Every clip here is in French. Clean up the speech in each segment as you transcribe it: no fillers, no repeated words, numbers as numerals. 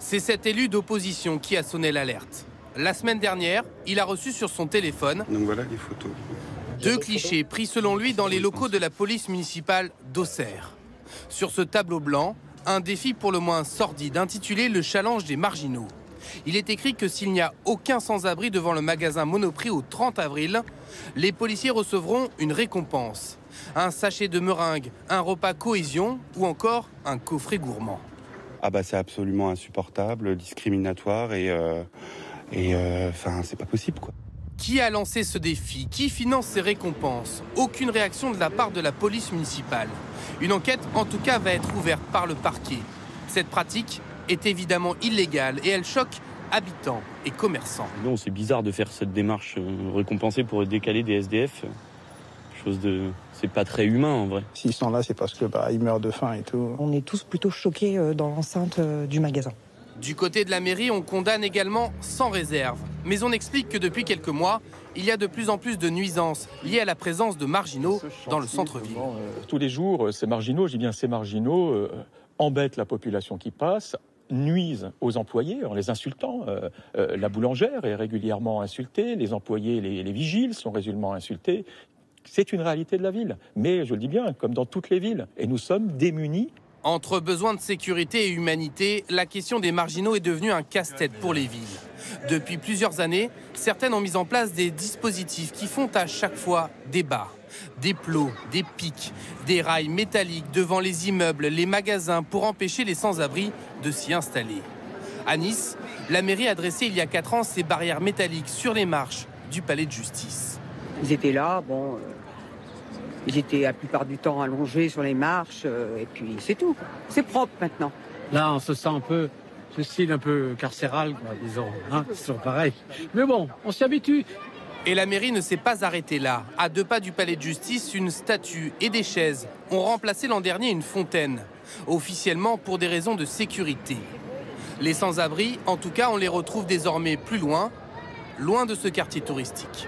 C'est cet élu d'opposition qui a sonné l'alerte. La semaine dernière, il a reçu sur son téléphone donc voilà les photos. 2 clichés pris selon lui dans les locaux de la police municipale d'Auxerre. Sur ce tableau blanc, un défi pour le moins sordide intitulé « Le challenge des marginaux ». Il est écrit que s'il n'y a aucun sans-abri devant le magasin Monoprix au 30 avril, les policiers recevront une récompense. Un sachet de meringues, un repas cohésion ou encore un coffret gourmand. Ah bah c'est absolument insupportable, discriminatoire et c'est pas possible quoi. Qui a lancé ce défi? Qui finance ces récompenses? Aucune réaction de la part de la police municipale. Une enquête en tout cas va être ouverte par le parquet. Cette pratique est évidemment illégale et elle choque habitants et commerçants. Non, c'est bizarre de faire cette démarche récompensée pour décaler des SDF. C'est pas très humain en vrai. S'ils sont là, c'est parce que ils meurent de faim et tout. On est tous plutôt choqués dans l'enceinte du magasin. Du côté de la mairie, on condamne également sans réserve. Mais on explique que depuis quelques mois, il y a de plus en plus de nuisances liées à la présence de marginaux dans le centre-ville. Tous les jours, ces marginaux, je dis bien ces marginaux, embêtent la population qui passe, nuisent aux employés en les insultant. La boulangère est régulièrement insultée, les employés, les vigiles sont régulièrement insultés. C'est une réalité de la ville, mais je le dis bien, comme dans toutes les villes. Et nous sommes démunis. Entre besoin de sécurité et humanité, la question des marginaux est devenue un casse-tête pour les villes. Depuis plusieurs années, certaines ont mis en place des dispositifs qui font à chaque fois débat. Des plots, des pics, des rails métalliques devant les immeubles, les magasins pour empêcher les sans-abri de s'y installer. À Nice, la mairie a dressé il y a 4 ans ces barrières métalliques sur les marches du palais de justice. Ils étaient là, ils étaient la plupart du temps allongés sur les marches, et puis c'est tout. C'est propre maintenant. Là, on se sent un peu, ce style un peu carcéral, quoi, disons. C'est toujours pareil. Mais bon, on s'y habitue. Et la mairie ne s'est pas arrêtée là. À 2 pas du palais de justice, une statue et des chaises ont remplacé l'an dernier une fontaine, officiellement pour des raisons de sécurité. Les sans-abri, en tout cas, on les retrouve désormais plus loin de ce quartier touristique.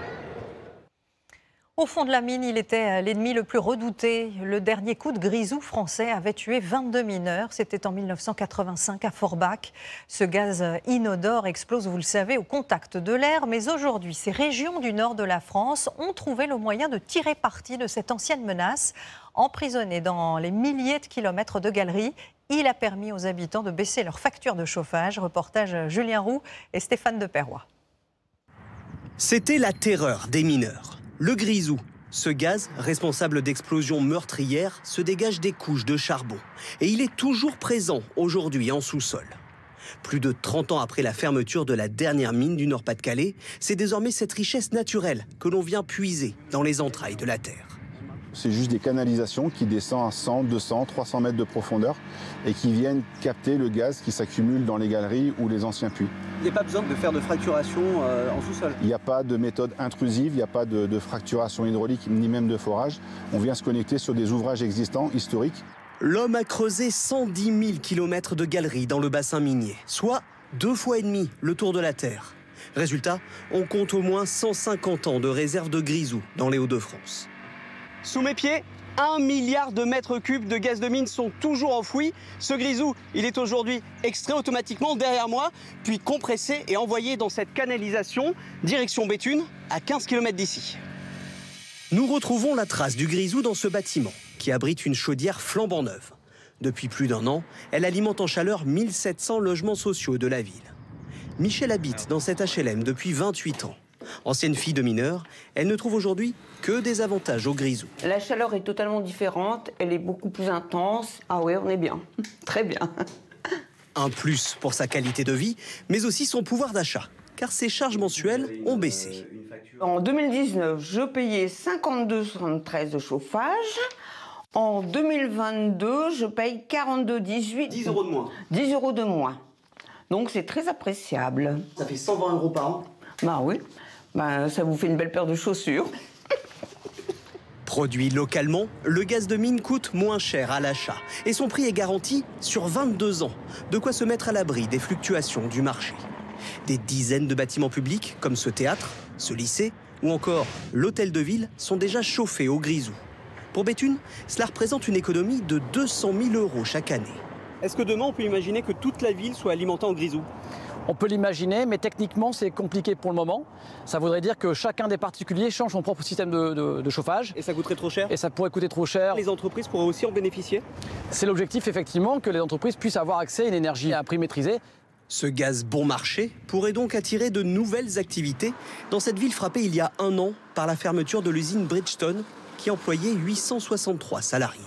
Au fond de la mine, il était l'ennemi le plus redouté. Le dernier coup de grisou français avait tué 22 mineurs. C'était en 1985 à Forbach. Ce gaz inodore explose, vous le savez, au contact de l'air. Mais aujourd'hui, ces régions du nord de la France ont trouvé le moyen de tirer parti de cette ancienne menace. Emprisonné dans les milliers de kilomètres de galeries, il a permis aux habitants de baisser leur facture de chauffage. Reportage Julien Roux et Stéphane de Perrois. C'était la terreur des mineurs. Le grisou, ce gaz, responsable d'explosions meurtrières, se dégage des couches de charbon. Et il est toujours présent aujourd'hui en sous-sol. Plus de 30 ans après la fermeture de la dernière mine du Nord-Pas-de-Calais, c'est désormais cette richesse naturelle que l'on vient puiser dans les entrailles de la terre. C'est juste des canalisations qui descendent à 100, 200, 300 mètres de profondeur et qui viennent capter le gaz qui s'accumule dans les galeries ou les anciens puits. Il n'y a pas besoin de faire de fracturation en sous-sol. Il n'y a pas de méthode intrusive, il n'y a pas de fracturation hydraulique ni même de forage. On vient se connecter sur des ouvrages existants, historiques. L'homme a creusé 110 000 km de galeries dans le bassin minier, soit 2,5 fois le tour de la Terre. Résultat, on compte au moins 150 ans de réserve de grisou dans les Hauts-de-France. Sous mes pieds, 1 milliard de mètres cubes de gaz de mine sont toujours enfouis. Ce grisou, il est aujourd'hui extrait automatiquement derrière moi, puis compressé et envoyé dans cette canalisation, direction Béthune, à 15 km d'ici. Nous retrouvons la trace du grisou dans ce bâtiment, qui abrite une chaudière flambant neuve. Depuis plus d'1 an, elle alimente en chaleur 1700 logements sociaux de la ville. Michel habite dans cet HLM depuis 28 ans. Ancienne fille de mineur, elle ne trouve aujourd'hui que des avantages au grisou. La chaleur est totalement différente, elle est beaucoup plus intense. Ah ouais, on est bien, très bien. Un plus pour sa qualité de vie, mais aussi son pouvoir d'achat, car ses charges mensuelles ont baissé. En 2019, je payais 52,73 de chauffage. En 2022, je paye 42,18. 10 € de moins. 10 € de moins. Donc c'est très appréciable. Ça fait 120 € par an. Bah oui. Ça vous fait une belle paire de chaussures. Produit localement, le gaz de mine coûte moins cher à l'achat et son prix est garanti sur 22 ans. De quoi se mettre à l'abri des fluctuations du marché. Des dizaines de bâtiments publics, comme ce théâtre, ce lycée ou encore l'hôtel de ville, sont déjà chauffés au grisou. Pour Béthune, cela représente une économie de 200 000 € chaque année. Est-ce que demain, on peut imaginer que toute la ville soit alimentée en grisou? On peut l'imaginer, mais techniquement, c'est compliqué pour le moment. Ça voudrait dire que chacun des particuliers change son propre système de chauffage. Et ça coûterait trop cher? Et ça pourrait coûter trop cher. Les entreprises pourraient aussi en bénéficier? C'est l'objectif, effectivement, que les entreprises puissent avoir accès à une énergie à un prix maîtrisé. Ce gaz bon marché pourrait donc attirer de nouvelles activités dans cette ville frappée il y a 1 an par la fermeture de l'usine Bridgestone qui employait 863 salariés.